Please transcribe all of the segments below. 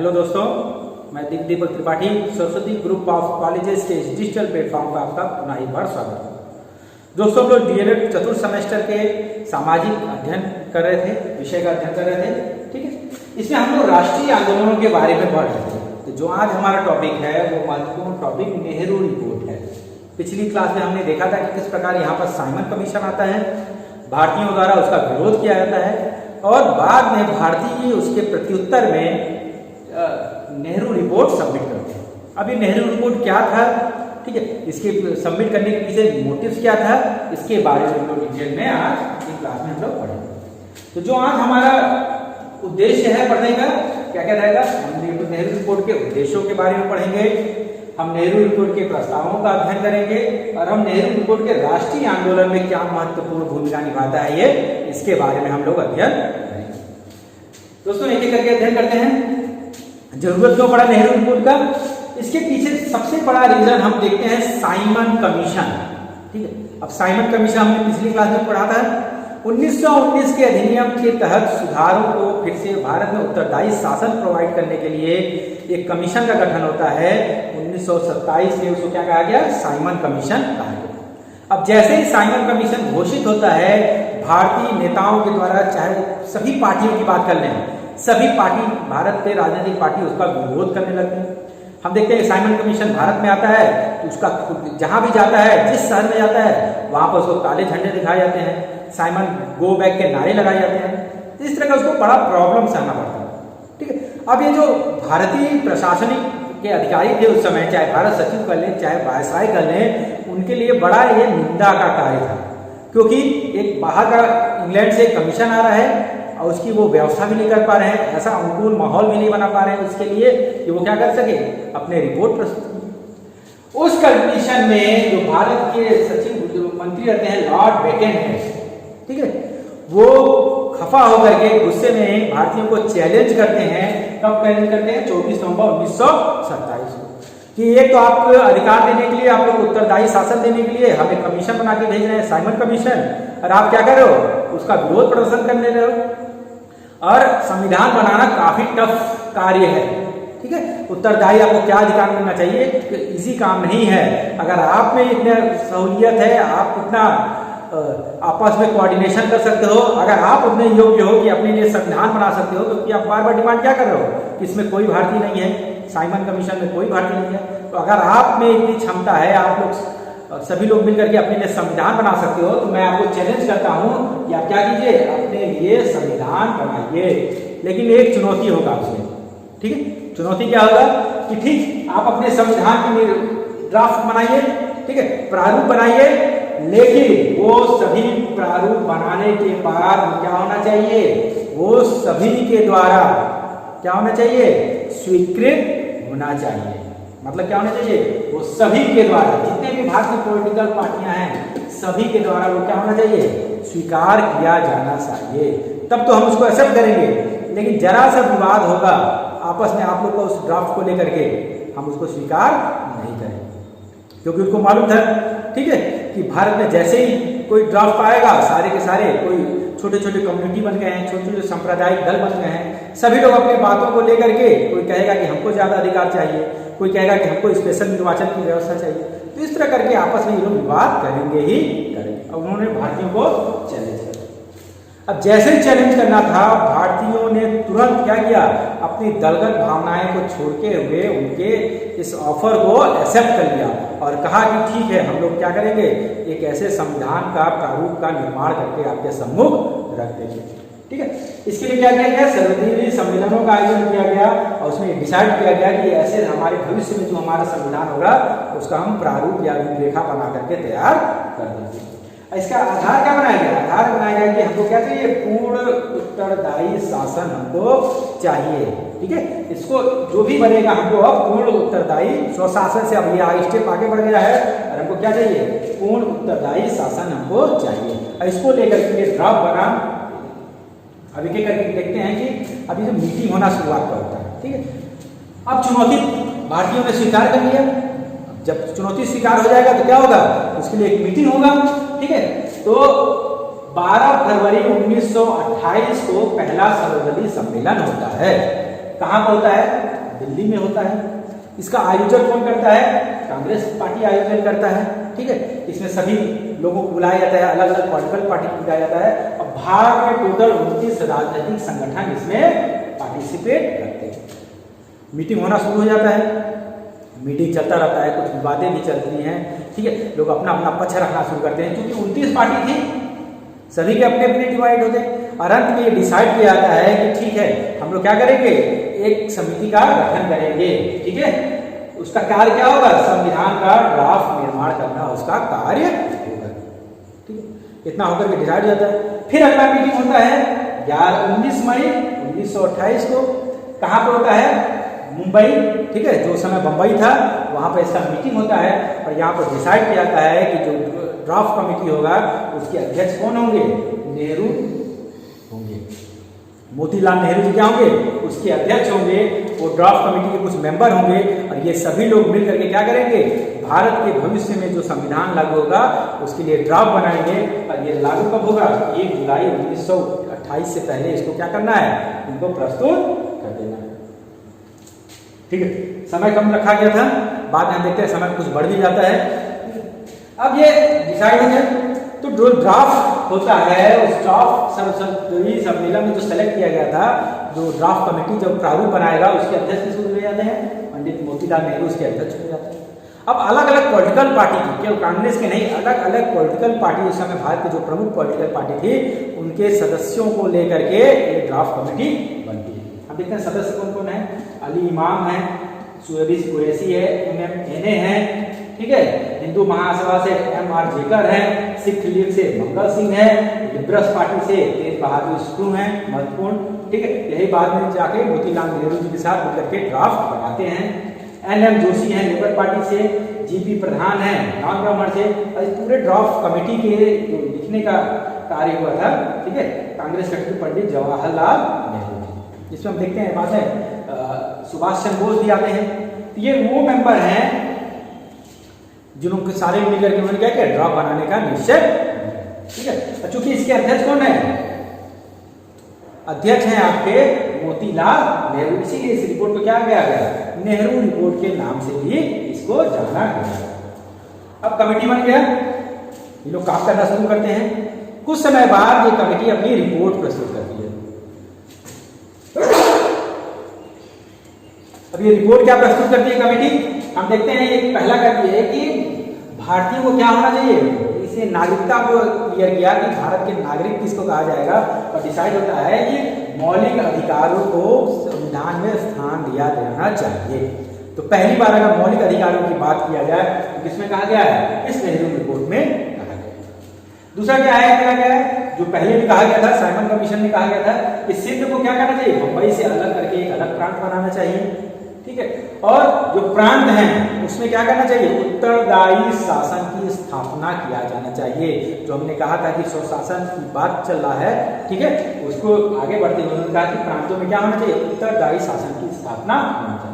Hello दोस्तों, मैं Deepak Tripathi Saraswati group of colleges के इस डिजिटल प्लेटफॉर्म पर आपका पुनः एक बार स्वागत है। दोस्तों, हम लोग डीएलएड चतुर्थ सेमेस्टर के सामाजिक अध्ययन कर रहे थे, विषय का अध्ययन कर रहे थे। ठीक है, इसमें हम लोग राष्ट्रीय आंदोलनों के बारे में पढ़ रहे थे। तो जो आज हमारा टॉपिक है वो महत्वपूर्ण टॉपिक नेहरू रिपोर्ट है। पिछली क्लास में हमने देखा था कि किस प्रकार यहाँ पर साइमन कमीशन आता है, भारतीयों द्वारा उसका विरोध किया जाता है और बाद में भारतीय उसके प्रत्युत्तर में नेहरू रिपोर्ट सबमिट करते हैं। अब ये नेहरू रिपोर्ट क्या था, ठीक है, इसके सबमिट करने के पीछे मोटिव्स क्या था, इसके बारे में हम लोग डिटेल में आज की क्लास में हम लोग पढ़ेंगे। तो जो आज हमारा उद्देश्य है पढ़ने का, क्या क्या रहेगा, हम नेहरू रिपोर्ट के उद्देश्यों के बारे में पढ़ेंगे, हम नेहरू रिपोर्ट के प्रस्तावों का अध्ययन करेंगे और हम नेहरू रिपोर्ट के राष्ट्रीय आंदोलन में क्या महत्वपूर्ण भूमिका निभाता है ये, इसके बारे में हम लोग अध्ययन करेंगे। दोस्तों, एक एक करके अध्ययन करते हैं। जरूरत क्यों पड़ा नेहरू रिपोर्ट का, इसके पीछे सबसे बड़ा रीजन हम देखते हैं साइमन कमीशन। ठीक है, अब साइमन कमीशन हमने पिछली क्लास में पढ़ा था। 1919 के अधिनियम के तहत सुधारों को फिर से भारत में उत्तरदायी शासन प्रोवाइड करने के लिए एक कमीशन का गठन होता है। 1927 में उसको क्या कहा गया, साइमन कमीशन कहा गया। अब जैसे ही साइमन कमीशन घोषित होता है, भारतीय नेताओं के द्वारा, चाहे सभी पार्टियों की बात कर लें, सभी पार्टी, भारत के राजनीतिक पार्टी उसका विरोध करने लगते हैं। हम देखते हैं साइमन कमीशन भारत में आता है तो उसका जहां भी जाता है, जिस शहर में जाता है, वहां पर उसको काले झंडे दिखाए जाते हैं, साइमन गो बैक के नारे लगाए जाते हैं। इस तरह का उसको बड़ा प्रॉब्लम सहना पड़ता है। ठीक है, अब ये जो भारतीय प्रशासनिक के अधिकारी थे उस समय, चाहे भारत सचिव कर लें, चाहे वायसराय कर लें, उनके लिए बड़ा ये निंदा का कार्य था, क्योंकि एक बाहर का इंग्लैंड से कमीशन आ रहा है और उसकी वो व्यवस्था भी नहीं कर पा रहे हैं, ऐसा अनुकूल माहौल भी नहीं बना पा रहे हैं उसके लिए कि वो क्या कर सके, अपने रिपोर्ट प्रस्तुत। उस कंडीशन में जो भारत के सचिव, जो मंत्री रहते हैं, लॉर्ड बेकेन है, ठीक है, वो खफा होकर के गुस्से में भारतीयों को चैलेंज करते हैं। कब चैलेंज करते हैं? 24 नवंबर 1927 को, कि एक तो आपको अधिकार देने के लिए, आप लोग उत्तरदायी शासन देने के लिए हमें कमीशन बना के भेज रहे हैं, साइमन कमीशन, और आप क्या कर रहे हो, उसका विरोध प्रदर्शन करने रहे हो। और संविधान बनाना काफी टफ कार्य है। ठीक है, उत्तरदायी आपको क्या अधिकार मिलना चाहिए, इजी काम नहीं है। अगर आप में इतनी सहूलियत है, आप इतना आपस में कोऑर्डिनेशन कर सकते हो, अगर आप उतने योग्य हो कि अपने लिए संविधान बना सकते हो, क्योंकि आप बार बार डिमांड क्या कर रहे हो कि इसमें कोई भारतीय नहीं है, साइमन कमीशन में कोई भारतीय नहीं है, तो अगर आप में इतनी क्षमता है, आप लोग सभी लोग मिलकर के अपने लिए संविधान बना सकते हो, तो मैं आपको चैलेंज करता हूं कि आप क्या कीजिए, अपने लिए संविधान बनाइए। लेकिन एक चुनौती होगा उसमें। ठीक है, चुनौती क्या होगा कि ठीक, आप अपने संविधान की ड्राफ्ट बनाइए, ठीक है, प्रारूप बनाइए, लेकिन वो सभी प्रारूप बनाने के बाद क्या होना चाहिए, वो सभी के द्वारा क्या होना चाहिए, स्वीकृत होना चाहिए। मतलब क्या होना चाहिए, वो सभी के द्वारा, जितने भी भारतीय पॉलिटिकल पार्टियां हैं, सभी के द्वारा वो क्या होना चाहिए, स्वीकार किया जाना चाहिए, तब तो हम उसको एक्सेप्ट करेंगे। लेकिन जरा सा विवाद होगा आपस में, आप लोग को उस ड्राफ्ट को लेकर के, हम उसको स्वीकार नहीं करेंगे, क्योंकि उनको मालूम था, ठीक है, कि भारत में जैसे ही कोई ड्राफ्ट आएगा, सारे के सारे कोई छोटे छोटे कम्युनिटी बन गए हैं, छोटे छोटे सांप्रदायिक दल बन गए हैं, सभी लोग अपनी बातों को लेकर के, कोई कहेगा कि हमको ज्यादा अधिकार चाहिए, कोई कहेगा कि हमको स्पेशल निर्वाचन की व्यवस्था चाहिए। तो इस तरह करके आपस में ये लोग विवाद करेंगे ही करेंगे। अब उन्होंने भारतीयों को चैलेंज किया। अब जैसे ही चैलेंज करना था, भारतीयों ने तुरंत क्या किया, अपनी दलगत भावनाएं को छोड़ते हुए उनके इस ऑफर को एक्सेप्ट कर लिया और कहा कि ठीक है, हम लोग क्या करेंगे, एक ऐसे संविधान का प्रारूप का निर्माण करके आपके सम्मुख रख देंगे। ठीक है, इसके लिए क्या किया गया, सर्वदलीय सम्मेलनों का आयोजन किया गया और उसमें डिसाइड किया गया कि ऐसे हमारे भविष्य में जो हमारा संविधान होगा उसका हम प्रारूप या रूपरेखा बना करके तैयार कर देंगे। इसका आधार क्या बनाया गया, आधार बनाया गया कि हमको क्या चाहिए, पूर्ण उत्तरदायी शासन हमको चाहिए। ठीक है, इसको जो भी बनेगा हमको अब पूर्ण उत्तरदायी स्वशासन से, अब ये आगे स्टेप आगे बढ़ गया है और हमको क्या चाहिए, पूर्ण उत्तरदायी शासन हमको चाहिए। और इसको लेकर के ड्राफ्ट बना। अब एक एक करके देखते हैं कि अभी जो मीटिंग होना शुरुआत का होता है। ठीक है, अब चुनौती भारतीयों ने स्वीकार कर लिया। जब चुनौती स्वीकार हो जाएगा तो क्या होगा, उसके लिए एक मीटिंग होगा। ठीक है, तो 12 फरवरी 1928 को पहला सर्वदलीय सम्मेलन होता है। कहां पर होता है, दिल्ली में होता है। इसका आयोजन कौन करता है? कांग्रेस पार्टी आयोजन करता है। ठीक है, इसमें सभी लोगों को बुलाया जाता है, अलग अलग पॉलिटिकल पार्टी को बुलाया जाता है और भारत में टोटल 29 राजनीतिक संगठन इसमें पार्टिसिपेट करते हैं। मीटिंग होना शुरू हो जाता है, मीटिंग चलता रहता है, कुछ विवादें भी चलती हैं। ठीक है, लोग अपना अपना पक्ष रखना शुरू करते हैं। क्योंकि 29 पार्टी थी, सभी के अपने अपने डिवाइड होते हैं और अंत में ये डिसाइड किया जाता है कि ठीक है, हम लोग क्या करेंगे, एक समिति का गठन करेंगे। ठीक है, उसका कार्य क्या होगा? संविधान का ड्राफ्ट निर्माण करना उसका कार्य होगा। ठीक है, इतना होकर के डिसाइड हो जाता है। फिर अगला मीटिंग होता है 19 मई 1928 को। कहाँ पे होता है? मुंबई। ठीक है, जो समय बंबई था वहां पर इसका मीटिंग होता है और यहाँ पर डिसाइड किया जाता है कि जो ड्राफ्ट कमेटी होगा उसके अध्यक्ष कौन होंगे? नेहरू होंगे। मोतीलाल नेहरू जी क्या होंगे? उसके अध्यक्ष होंगे। वो ड्राफ्ट कमेटी के कुछ मेंबर होंगे और ये सभी लोग मिल करके क्या करेंगे? भारत के भविष्य में जो संविधान लागू होगा उसके लिए ड्राफ्ट बनाएंगे और ये लागू कब होगा? 1 जुलाई 1928 से पहले इसको क्या करना है? इनको प्रस्तुत कर देना है। ठीक है, समय कम रखा गया था, बाद में देखते हैं समय कुछ बढ़ भी जाता है। अब ये डिसाइड हो जाए तो जो ड्राफ्ट होता है उस ड्राफ्ट सर्वसम्मति सम्मेलन में जो सेलेक्ट किया गया था, जो ड्राफ्ट कमेटी जब प्रारूप बनाएगा उसके अध्यक्ष किसको चुने जाते हैं? पंडित मोतीलाल नेहरू उसके अध्यक्ष चुने जाते हैं। अब अलग अलग पॉलिटिकल पार्टी की, केवल कांग्रेस के नहीं, अलग अलग पॉलिटिकल पार्टी उस समय भारत के जो प्रमुख पॉलिटिकल पार्टी थी उनके सदस्यों को लेकर के ये ड्राफ्ट कमेटी बनती है। अब देखते हैं सदस्य कौन कौन है। अली इमाम है, सुएबिस कुरैशी है, MMNA है। ठीक है, हिंदू महासभा से MR जेकर है, सिख लीग से मंगल सिंह है, लिबरल्स पार्टी से तेज बहादुर स्क्रू है, महत्वपूर्ण। ठीक है, यही बाद में जाके मोतीलाल नेहरू जी के साथ मिलकर के ड्राफ्ट बनाते हैं। NM जोशी है लेबर पार्टी से, GP प्रधान है नॉन ब्राह्मण से। और इस पूरे ड्राफ्ट कमेटी के जो लिखने का कार्य हुआ था, ठीक है, कांग्रेस सेक्रेटरी पंडित जवाहरलाल नेहरू। इसमें हम देखते हैं बात है सुभाष चंद्र बोस भी आते हैं। तो ये वो मेंबर हैं जिन्होंने सारे मिलकर के उन्होंने क्या किया? ड्राफ्ट बनाने का निश्चय। ठीक है, चूंकि इसके अध्यक्ष कौन है? अध्यक्ष हैं आपके मोतीलाल नेहरू, इसीलिए इस रिपोर्ट को क्या किया गया? नेहरू रिपोर्ट के नाम से भी इसको जाना गया। अब कमेटी बन गया, ये लोग काम करना शुरू करते हैं। कुछ समय बाद ये कमेटी अपनी रिपोर्ट प्रस्तुत करती है। अब ये रिपोर्ट क्या प्रस्तुत करती है कमेटी? हम देखते हैं ये पहला करती है कि भारतीयों को क्या होना चाहिए, इसे नागरिकता को क्लियर किया कि भारत के नागरिक किसको कहा जाएगा और डिसाइड होता है कि मौलिक अधिकारों को संविधान में स्थान दिया जाना चाहिए। तो पहली बार अगर मौलिक अधिकारों की बात किया जाए तो किसमें कहा गया है? इस नेहरू रिपोर्ट में कहा गया है। दूसरा क्या है, जो पहले भी कहा गया था, साइमन कमीशन में कहा गया था कि सिंध को क्या करना चाहिए? मुंबई से अलग करके एक अलग प्रांत बनाना चाहिए। ठीक है, और जो प्रांत हैं उसमें क्या करना चाहिए? उत्तरदायी शासन की स्थापना किया जाना चाहिए। जो हमने कहा था कि स्वशासन की बात चल रहा है, ठीक है, उसको आगे बढ़ते हुए उन्होंने कहा कि प्रांतों में क्या होना चाहिए? उत्तरदायी शासन की स्थापना होना चाहिए।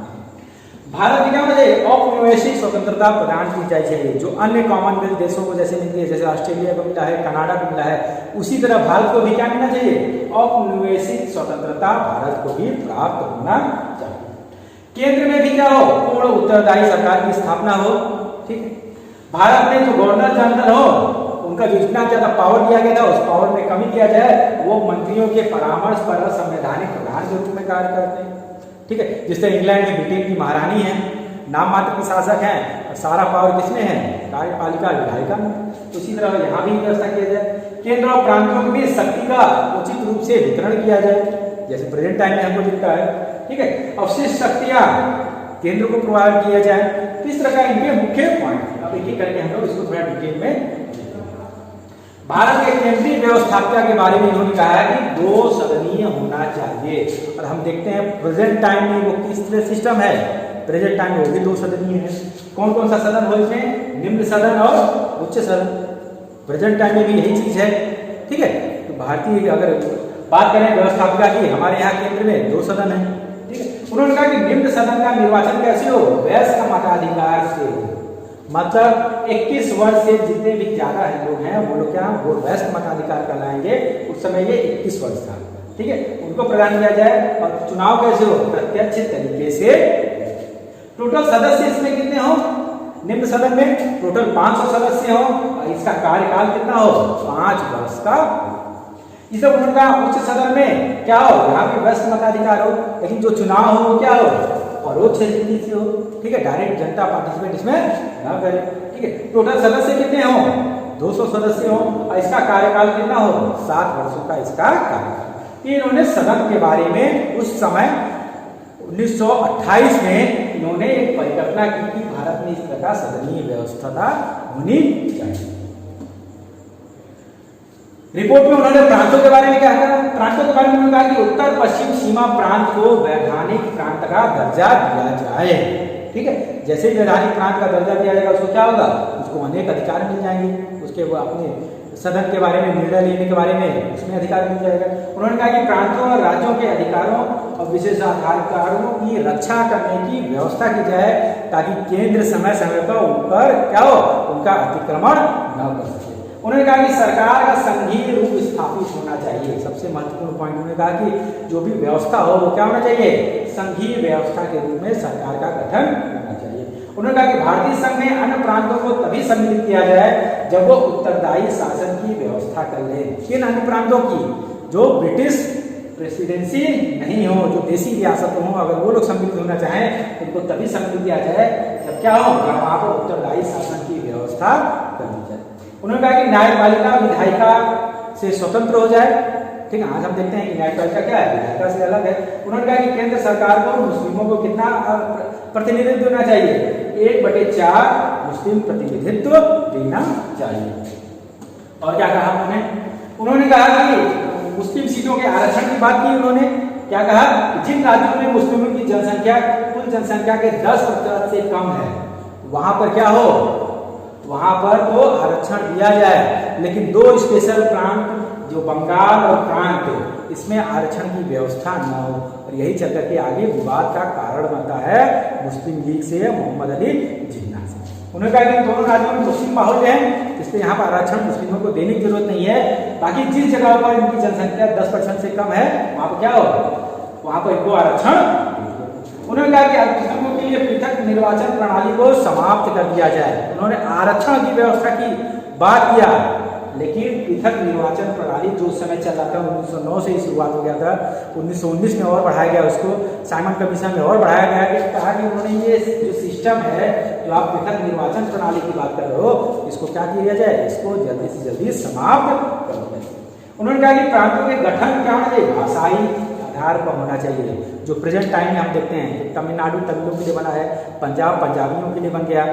भारत में क्या होना चाहिए? औपनिवेशिक स्वतंत्रता प्रदान की जानी चाहिए, जो अन्य कॉमनवेल्थ देशों को जैसे मिलती है, जैसे ऑस्ट्रेलिया को मिला है, कनाडा को मिला है, उसी तरह भारत को भी क्या मिलना चाहिए? औपनिवेशिक स्वतंत्रता भारत को भी प्राप्त होना चाहिए। केंद्र में भी क्या हो? पूर्ण उत्तरदायी सरकार की स्थापना हो। ठीक है, भारत में जो गवर्नर जनरल हो उनका जो जितना ज्यादा पावर दिया गया था उस पावर में कमी किया जाए, वो मंत्रियों के परामर्श पर संवैधानिक प्रधान के रूप में कार्य करते हैं। ठीक है, जिस तरह इंग्लैंड में ब्रिटेन की महारानी है, नाम मात्र की शासक है और सारा पावर किसमें है? कार्यपालिका विधायिका में। तो इसी तरह यहाँ भी व्यवस्था किया जाए। केंद्र और प्रांतों के बीच शक्ति का उचित रूप से वितरण किया जाए, जैसे प्रेजेंट टाइम में हमको दिखता है। ठीक है, अवशिष्ट शक्तियां केंद्र को प्रोवाइड किया जाए। तो इस तरह का इनके मुख्य पॉइंट। अब एक एक करके हम लोग इसको थोड़ा डिटेल में। भारत के केंद्रीय व्यवस्थापिका के बारे में इन्होंने कहा है कि 2 सदनीय होना चाहिए। और हम देखते हैं प्रेजेंट टाइम में वो किस तरह सिस्टम है। प्रेजेंट टाइम में वो भी 2 सदनीय है। कौन कौन सा सदन हो इसमें? निम्न सदन और उच्च सदन। प्रेजेंट टाइम में भी यही चीज है। ठीक है, तो भारतीय अगर बात करें व्यवस्थापिका की, हमारे यहाँ केंद्र में 2 सदन है। ठीक है, उन्होंने कहा कि निम्न सदन का निर्वाचन कैसे हो? वयस्क मताधिकार से हो। मतलब 21 वर्ष से जितने भी ज्यादा लोग हैं वो लोग क्या, वो वयस्क मताधिकार कहलाएंगे। उस समय ये 21 वर्ष था। ठीक है, उनको प्रदान किया जाए। और चुनाव कैसे हो? प्रत्यक्ष तरीके से। टोटल सदस्य इसमें कितने हो? निम्न सदन में टोटल 500 सदस्य हो और इसका कार्यकाल कितना हो? 5 वर्ष का। इसे उनका उच्च सदन में क्या हो? यहाँ भी वयस्क मताधिकार हो, लेकिन जो चुनाव हो वो क्या हो? परोक्ष रीति से हो। ठीक है, डायरेक्ट जनता पार्टिसिपेट इसमें ना करे। ठीक है, टोटल सदस्य कितने हो? 200 सदस्य हो और इसका कार्यकाल कितना हो? 7 वर्षों का इसका कार्यकाल। इन्होंने सदन के बारे में उस समय 1928 में इन्होंने एक परिकल्पना की कि भारत में इस प्रकार सदनीय व्यवस्था होनी चाहिए। रिपोर्ट में उन्होंने प्रांतों के बारे में क्या कहा? प्रांतों के बारे में उन्होंने कहा कि उत्तर पश्चिम सीमा प्रांत को वैधानिक प्रांत का दर्जा दिया जाए। ठीक है, जैसे ही वैधानिक प्रांत का दर्जा दिया जाएगा उसको क्या होगा? उसको अनेक अधिकार मिल जाएंगे, उसके वो अपने सदन के बारे में निर्णय लेने के बारे में उसमें अधिकार मिल जाएगा। उन्होंने कहा कि प्रांतों और राज्यों के अधिकारों और विशेषाधिकारों की रक्षा करने की व्यवस्था की जाए ताकि केंद्र समय समय पर उन पर क्या हो? उनका अतिक्रमण न कर सके। उन्होंने कहा कि सरकार का संघीय रूप स्थापित होना चाहिए। सबसे महत्वपूर्ण पॉइंट उन्होंने कहा कि जो भी व्यवस्था हो वो क्या होना चाहिए? संघीय व्यवस्था के रूप में सरकार का गठन होना चाहिए। उन्होंने कहा कि भारतीय संघ में अन्य प्रांतों को तभी सम्मिलित किया जाए जब वो उत्तरदायी शासन की व्यवस्था कर ले। किन अन्य प्रांतों की? जो ब्रिटिश प्रेसिडेंसी नहीं हो, जो देसी रियासत हो, अगर वो लोग सम्मिलित होना चाहें उनको तभी सम्मिलित किया जाए जब क्या हो? जब वहां पर उत्तरदायी शासन की व्यवस्था कर दी जाए। उन्होंने कहा कि न्यायपालिका विधायिका से स्वतंत्र हो जाए। ठीक है, आज हम देखते हैं कि न्यायपालिका क्या है? विधायिका से अलग है। उन्होंने कहा कि केंद्र सरकार को मुस्लिमों को कितना प्रतिनिधित्व देना चाहिए? 1/4 मुस्लिम प्रतिनिधित्व देना चाहिए। और क्या कहा उन्होंने कहा कि मुस्लिम सीटों के आरक्षण की बात की। उन्होंने क्या कहा? जिन राज्यों में मुस्लिमों की जनसंख्या कुल जनसंख्या के 10% से कम है वहां पर क्या हो? वहां पर तो आरक्षण दिया जाए, लेकिन 2 स्पेशल प्रांत जो बंगाल और प्रांत इसमें आरक्षण की व्यवस्था न हो। और यही चल करके आगे विवाद का कारण बनता है मुस्लिम लीग से मोहम्मद अली जिन्ना से। उन्होंने कहा कि दोनों राज्यों में मुस्लिम बाहुल्य है, इसलिए यहाँ पर आरक्षण मुस्लिमों को देने की जरूरत नहीं है। बाकी जिस जगह पर इनकी जनसंख्या 10% से कम है वहां पर क्या हो? वहां पर इनको आरक्षण। उन्होंने कहा कि अल्पसंख्यकों के लिए पृथक निर्वाचन प्रणाली को समाप्त कर दिया जाए। उन्होंने आरक्षण की व्यवस्था की बात किया, लेकिन पृथक निर्वाचन प्रणाली जो समय चल रहा था 1909 से ही शुरुआत हो गया था, 1919 में और बढ़ाया गया उसको, साइमन कमीशन में और बढ़ाया गया कि कहा कि उन्होंने ये जो सिस्टम है जो आप पृथक निर्वाचन प्रणाली की बात कर रहे हो इसको क्या किया जाए? इसको जल्दी से जल्दी समाप्त कर दिया जाए। उन्होंने कहा कि प्रांतों के गठन क्या होना चाहिए? भाषाई आधार पर होना चाहिए। जो प्रेजेंट टाइम में हम देखते हैं तमिलनाडु तमिलों के लिए बना है, पंजाब पंजाबियों के लिए बन गया,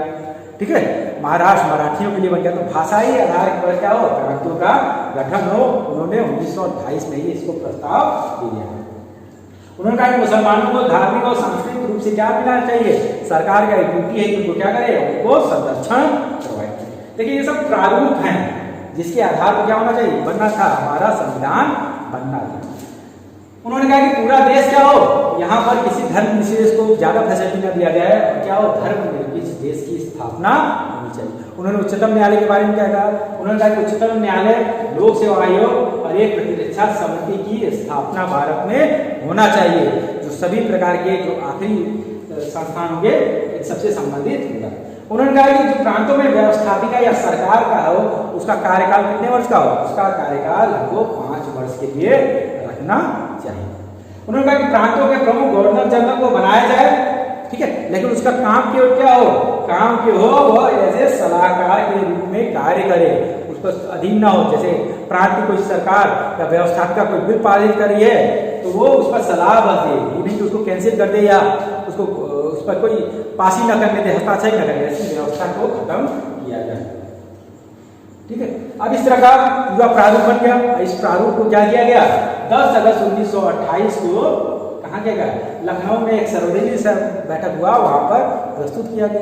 ठीक है, महाराष्ट्र मराठियों के लिए बन गया। तो भाषाई आधार पर क्या हो? प्रांतों का गठन हो। उन्होंने 1928 में ही इसको प्रस्ताव दिया। उन्होंने कहा कि मुसलमानों को धार्मिक और सांस्कृतिक रूप से क्या मिलना चाहिए? सरकार का एक ड्यूटी है कि उनको क्या करे? उनको संरक्षण करवाए। देखिए ये सब प्रारूप हैं जिसके आधार पर क्या होना चाहिए? बनना था, हमारा संविधान बनना था। उन्होंने कहा कि पूरा देश क्या हो? यहाँ पर किसी धर्म विशेष को ज्यादा फैसिलिटी न दिया जाए और क्या हो? धर्मनिरपेक्ष देश की स्थापना होनी चाहिए। उन्होंने उच्चतम न्यायालय के बारे में क्या कहा? उन्होंने कहा कि उच्चतम न्यायालय, लोक सेवा आयोग और एक प्रतिरक्षा समिति की स्थापना भारत में होना चाहिए जो सभी प्रकार के जो आखिरी संस्थान होंगे सबसे संबंधित होगा। उन्होंने कहा कि जो प्रांतों में व्यवस्थापिका या सरकार का हो उसका कार्यकाल कितने वर्ष का हो? उसका कार्यकाल हमको 5 वर्ष के लिए रखना चाहिए। उन्होंने कहा कि प्रांतों के प्रमुख गवर्नर जनरल को बनाया जाए, ठीक है, लेकिन उसका काम केवल क्या हो? काम के हो वह ऐसे सलाहकार के रूप में कार्य करे, उसको अधीन ना हो। जैसे प्रांत की कोई सरकार या व्यवस्थापिका कोई बिल पारित करी है तो वो उस पर सलाह बस दे, ये नहीं कि उसको कैंसिल कर दे या उसको उस पर कोई पासी न करने दे, हस्ताक्षर न करे। ऐसी व्यवस्था को खत्म किया जाए, ठीक है। अब इस तरह का युवा प्रारूप बन गया। इस प्रारूप को क्या किया गया? 10 अगस्त 1928 को कहाँ किया गया? लखनऊ में एक सर्वदलीय बैठक हुआ, वहां पर प्रस्तुत किया गया।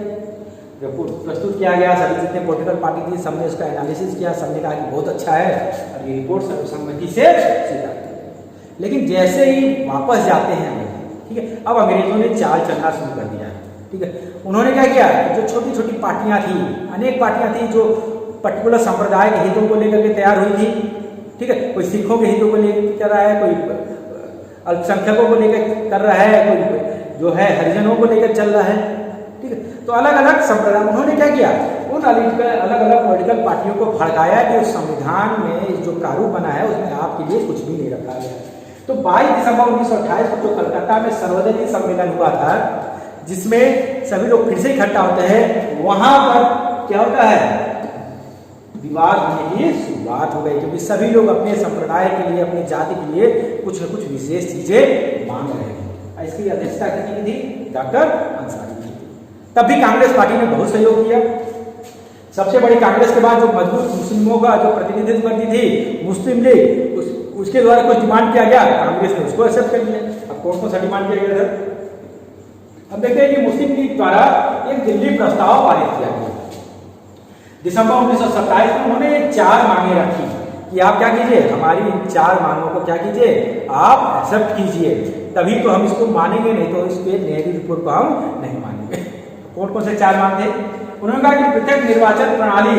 सभी जितने पॉलिटिकल पार्टी थी सबने उसका एनालिसिस किया, सबने कहा कि बहुत अच्छा है और ये रिपोर्ट सर्वसम्मति से स्वीकार की। लेकिन जैसे ही वापस जाते हैं, ठीक है, अब अंग्रेजों ने चाल चलना शुरू कर दिया, ठीक है। उन्होंने क्या किया? जो छोटी छोटी पार्टियां थी, अनेक पार्टियां थी जो पर्टिकुलर संप्रदाय के हितों को लेकर के तैयार हुई थी, ठीक है, कोई सिखों के हितों को लेकर कर रहा है, कोई अल्पसंख्यकों को लेकर कर रहा है, कोई जो है हरिजनों को लेकर चल रहा है। ठीक है, तो अलग अलग संप्रदाय उन्होंने क्या किया, उन अलग अलग पॉलिटिकल पार्टियों को भड़काया कि उस संविधान में जो प्रारूप बना है उसमें आपके लिए कुछ भी नहीं रखा गया। तो 22 दिसंबर 1928 को जो कलकत्ता में सर्वदलीय सम्मेलन हुआ था, जिसमें सभी लोग फिर से इकट्ठा होते हैं, वहां पर क्या होता है, विवाद होने की शुरुआत हो गई, क्योंकि सभी लोग अपने संप्रदाय के लिए, अपनी जाति के लिए कुछ न कुछ विशेष चीजें मांग रहे हैं। इसकी अध्यक्षता की थी डॉक्टर अंसारी जी। तब भी कांग्रेस पार्टी ने बहुत सहयोग किया। सबसे बड़ी कांग्रेस के बाद जो मजबूत मुस्लिमों का जो प्रतिनिधित्व करती थी मुस्लिम लीग, उसके द्वारा कुछ डिमांड किया गया, कांग्रेस ने उसको एक्सेप्ट कर लिया। अब कौन कौन सा डिमांड किया गया था, अब देखते हैं कि मुस्लिम लीग द्वारा एक दिल्ली प्रस्ताव पारित किया गया दिसंबर 1927 में। उन्होंने 4 मांगे रखी कि आप क्या कीजिए, हमारी इन 4 मांगों को क्या कीजिए, आप एक्सेप्ट कीजिए, तभी तो हम इसको मानेंगे, नहीं तो इसके नेहरू रिपोर्ट को हम नहीं मानेंगे। कौन कौन से 4 मांग थे, उन्होंने कहा कि पृथक निर्वाचन प्रणाली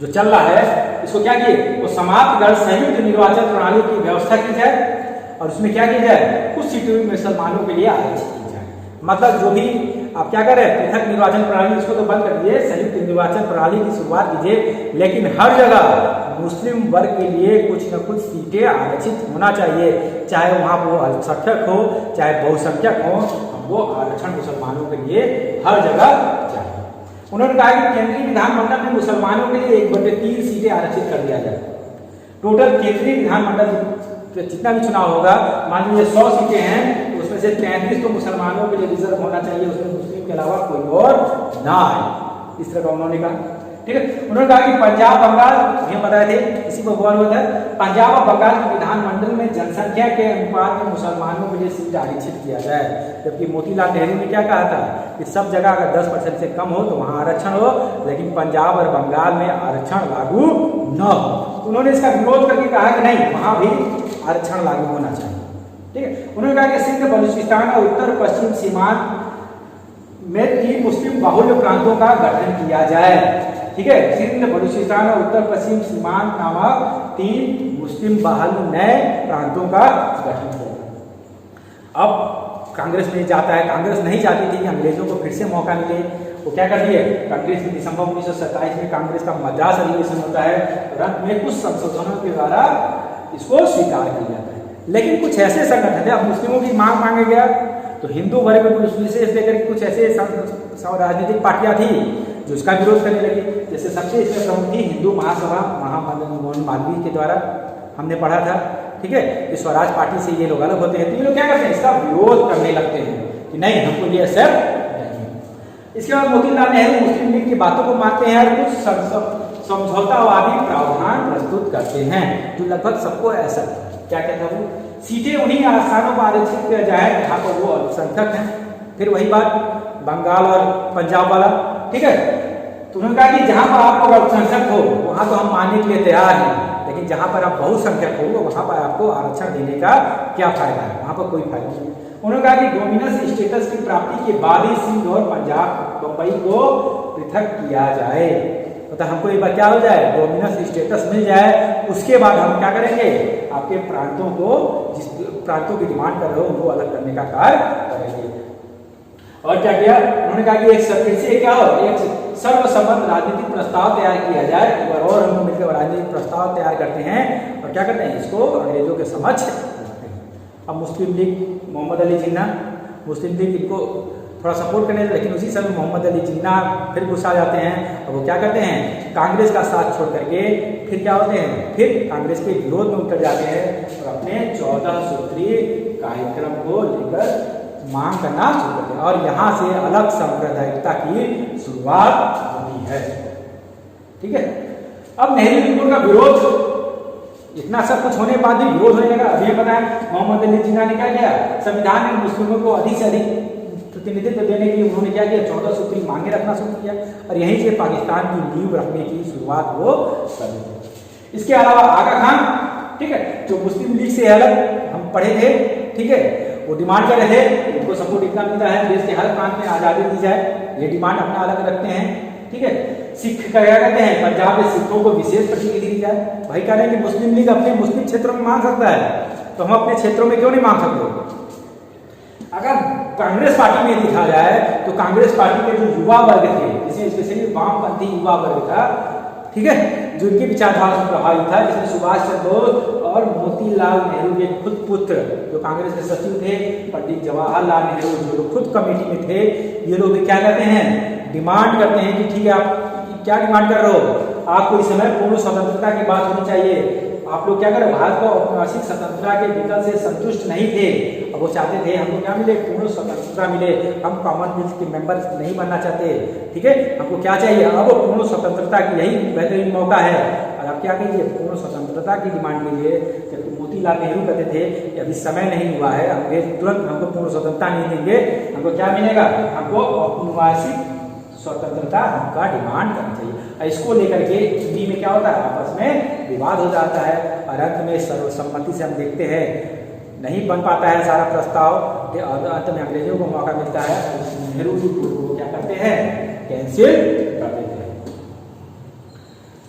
जो चल रहा है इसको क्या किए, वो समाप्त कर संयुक्त निर्वाचन प्रणाली की व्यवस्था की जाए, और उसमें क्या की जाए, कुछ सीटों में मुसलमानों के लिए आरक्षित की जाए। मतलब जो भी आप क्या करें, पृथक निर्वाचन प्रणाली इसको तो बंद कर दिए, संयुक्त निर्वाचन प्रणाली की शुरुआत कीजिए, लेकिन हर जगह मुस्लिम वर्ग के लिए कुछ न कुछ सीटें आरक्षित होना चाहिए, चाहे वहाँ वो अल्पसंख्यक हो चाहे बहुसंख्यक हो, वो आरक्षण मुसलमानों के लिए हर जगह चाहिए। उन्होंने कहा कि केंद्रीय विधानमंडल में मुसलमानों के लिए 1/3 सीटें आरक्षित कर दिया जाए। टोटल केंद्रीय विधानमंडल जितना भी चुनाव होगा, मान लीजिए 100 सीटें हैं, उसमें से 33 तो मुसलमानों के लिए रिजर्व होना चाहिए, उसमें मुस्लिम के अलावा कोई और ना आए, इस तरह का उन्होंने कहा। ठीक है, उन्होंने कहा कि पंजाब बंगाल, ये बताए थे, इसी को बवाल हुआ था, पंजाब और बंगाल के विधानमंडल में जनसंख्या के अनुपात में मुसलमानों के लिए सीट आरक्षित किया जाए। जबकि मोतीलाल नेहरू ने क्या कहा था कि सब जगह अगर 10% से कम हो तो वहाँ आरक्षण हो, लेकिन पंजाब और बंगाल में आरक्षण लागू न हो। उन्होंने इसका विरोध करके कहा कि नहीं, वहाँ भी आरक्षण लागू होना चाहिए। ठीक है, उन्होंने कहा कि सिंध, बलूचिस्तान और उत्तर पश्चिम सीमांत में 3 मुस्लिम बाहुल्य प्रांतों का गठन किया जाए। ठीक है, सिंध, बलूचिस्तान और उत्तर पश्चिम सीमांत नामक 3 मुस्लिम बाहुल्य नए प्रांतों का गठन किया। अब कांग्रेस में जाता है, कांग्रेस नहीं चाहती थी कि अंग्रेजों को फिर से मौका मिले, वो क्या करती है, कांग्रेस में दिसंबर 1927 में कांग्रेस का मद्रास अधिवेशन होता है, रंग में कुछ संशोधनों के द्वारा इसको स्वीकार किया जाता है। लेकिन कुछ ऐसे संगठन थे, अब मुस्लिमों की मांग मांगे गया तो हिंदू वर्ग में कुछ विशेष लेकर कुछ ऐसे राजनीतिक पार्टियां थी जो इसका विरोध करने लगी। जैसे सबसे इसमें प्रमुख थी हिंदू महासभा, महामदन मोहन मालवीय के द्वारा हमने पढ़ा था। ठीक है, कि स्वराज पार्टी से ये लोग अलग होते हैं, तो ये लोग क्या करते हैं, इसका विरोध करने लगते हैं कि नहीं, हमको ये एक्सेप्ट नहीं। इसके बाद मोतीलाल नेहरू मुस्लिम लीग की बातों को मानते हैं और कुछ समझौतावादी प्रावधान प्रस्तुत करते हैं जो लगभग सबको ऐसा क्या कहता है, वो सीटें उन्हीं स्थानों पर आरक्षित किया जाए जहाँ पर वो अल्पसंख्यक हैं। फिर वही बात बंगाल और पंजाब वाला। ठीक है, तो उन्होंने कहा कि जहाँ पर आप लोग अल्पसंख्यक हो वहाँ तो हम मानने के लिए तैयार हैं, लेकिन जहाँ पर आप बहुसंख्यक हो वहाँ पर आपको आरक्षण देने का क्या फायदा है, वहाँ पर कोई फायदा नहीं। उन्होंने कहा कि डोमिनस स्टेटस की प्राप्ति के बाद ही सिंध और पंजाब बम्बई को पृथक किया जाए, मतलब हमको एक बार क्या हो जाए, डोमिनस स्टेटस मिल जाए, उसके बाद हम क्या करेंगे, आपके प्रांतों को, जिस प्रांतों की डिमांड कर रहे हो उनको अलग करने का कार्य करेंगे। और क्या किया, उन्होंने कहा कि फिर से क्या हो, एक सर्वसम्मत राजनीतिक प्रस्ताव तैयार किया जाए। एक बार और हम लोग मिलकर राजनीतिक प्रस्ताव तैयार करते हैं और क्या करते हैं, इसको अंग्रेजों के समक्ष रखते हैं। अब मुस्लिम लीग, मोहम्मद अली जिन्ना, मुस्लिम लीग इनको थोड़ा सपोर्ट करने, लेकिन उसी समय मोहम्मद अली जिन्ना फिर गुस्सा जाते हैं और वो क्या करते हैं, कांग्रेस का साथ छोड़ करके फिर क्या होते हैं, फिर कांग्रेस के विरोध में उतर जाते हैं और अपने 14 सूत्रीय कार्यक्रम को लेकर मांग करना शुरू करते हैं और यहाँ से अलग सांप्रदायिकता की शुरुआत होती है। ठीक है, अब नेहरू रिपोर्ट का विरोध, इतना सब कुछ होने के बाद भी विरोध होने लगा। अभी बताया मोहम्मद अली जिन्ना ने क्या किया, संविधान में मुस्लिमों को अधिक से अधिक प्रतिनिधित्व देने के लिए उन्होंने क्या किया, 14 सूत्री मांगे रखना शुरू किया और यहीं से पाकिस्तान की नींव रखने की शुरुआत वो कर दी। इसके अलावा आगा खान, ठीक है, जो मुस्लिम लीग से अलग हम पढ़े थे, ठीक है, वो डिमांड कर रहे थे, उनको सपोर्ट इतना मिलता है देश के हर प्रांत में आज़ादी दी जाए, ये डिमांड अपना अलग रखते हैं। ठीक है, सिख का क्या कहते हैं, पंजाब में सिखों को विशेष प्रतिनिधि दी जाए। भाई कह रहे हैं कि मुस्लिम लीग अपने मुस्लिम क्षेत्रों में मांग सकता है, तो हम अपने क्षेत्रों में क्यों नहीं मांग सकते। अगर कांग्रेस पार्टी में देखा जाए तो कांग्रेस पार्टी के जो युवा वर्ग थे, जिसमें स्पेशली वामपंथी युवा वर्ग था, ठीक है, जो इनकी विचारधारा से प्रभावित था, जिसमें सुभाष चंद्र बोस और मोतीलाल नेहरू के खुद पुत्र जो कांग्रेस के सचिव थे, पंडित जवाहरलाल नेहरू, जो लोग खुद कमेटी में थे, ये लोग क्या कहते हैं, डिमांड करते हैं कि ठीक है, आप क्या डिमांड कर रहे हो, आपको इस समय पूर्ण स्वतंत्रता की बात होनी चाहिए। आप लोग क्या करें, भारत को औपनिवेशिक स्वतंत्रता के विकल्प से संतुष्ट नहीं थे, अब वो चाहते थे हमको क्या मिले, पूर्ण स्वतंत्रता मिले, हम कॉमनवेल्थ के मेंबर नहीं बनना चाहते, ठीक है, हमको क्या चाहिए, अब पूर्ण स्वतंत्रता की यही बेहतरीन मौका है। और आप क्या कीजिए, पूर्ण स्वतंत्रता की डिमांड कीजिए। जबकि मोतीलाल नेहरू कहते थे कि अभी समय नहीं हुआ है, हमें तुरंत हमको पूर्ण स्वतंत्रता नहीं देंगे, हमको क्या मिलेगा, हमको औपनिवेशिक स्वतंत्रता हमका डिमांड करना चाहिए। इसको लेकर के हिंदी में क्या होता है, आपस में विवाद हो जाता है, और अंत में सर्वसम्मति से हम देखते हैं नहीं बन पाता है सारा प्रस्ताव, और अंत में अंग्रेजों को मौका मिलता है, नेहरू जी को क्या करते हैं, कैंसिल कर देते हैं।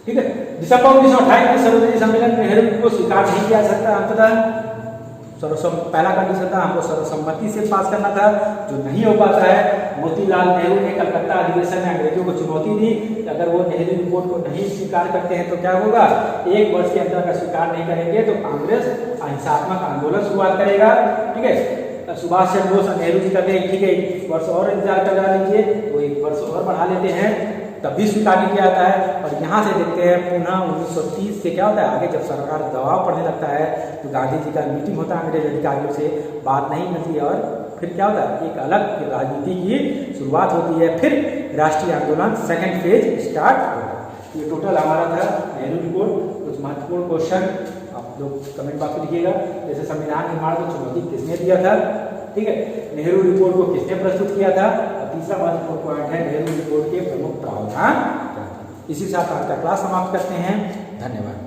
ठीक है, दिसंबर 1928 में सर्वदलीय सम्मेलन में नेहरू को स्वीकार नहीं किया सकता, अंततः पहला कंडीशन था हमको सर्वसम्मति से पास करना था, जो नहीं हो पाता है। मोतीलाल नेहरू ने कलकत्ता अधिवेशन में अंग्रेजों को चुनौती दी कि अगर वो नेहरू रिपोर्ट को नहीं स्वीकार करते हैं तो क्या होगा, 1 वर्ष के अंदर अगर स्वीकार नहीं करेंगे तो कांग्रेस अहिंसात्मक आंदोलन शुरुआत करेगा। ठीक है, सुभाष चंद्र बोस और नेहरू जी कहते हैं ठीक है 1 वर्ष और इंतजार करा लीजिए, तो 1 वर्ष और बढ़ा लेते हैं, तब भी स्वीकार नहीं किया जाता है। और यहाँ से देखते हैं पुनः 1930 से क्या होता है, आगे जब सरकार दबाव पड़ने लगता है तो गांधी जी का मीटिंग होता है अंग्रेज अधिकारियों से, बात नहीं मिलती और फिर क्या होता है, एक अलग राजनीति की शुरुआत होती है, फिर राष्ट्रीय आंदोलन सेकेंड फेज स्टार्ट होता है। ये टोटल हमारा था नेहरू रिपोर्ट। कुछ महत्वपूर्ण क्वेश्चन आप लोग कमेंट बॉक्स में लिखिएगा, जैसे संविधान निर्माण को चुनौती किसने दिया था, ठीक है, नेहरू रिपोर्ट को किसने प्रस्तुत किया था, और तीसरा महत्वपूर्ण पॉइंट है नेहरू रिपोर्ट के प्रमुख प्रावधान क्या थे। इसी साथ आज का क्लास समाप्त करते हैं। धन्यवाद।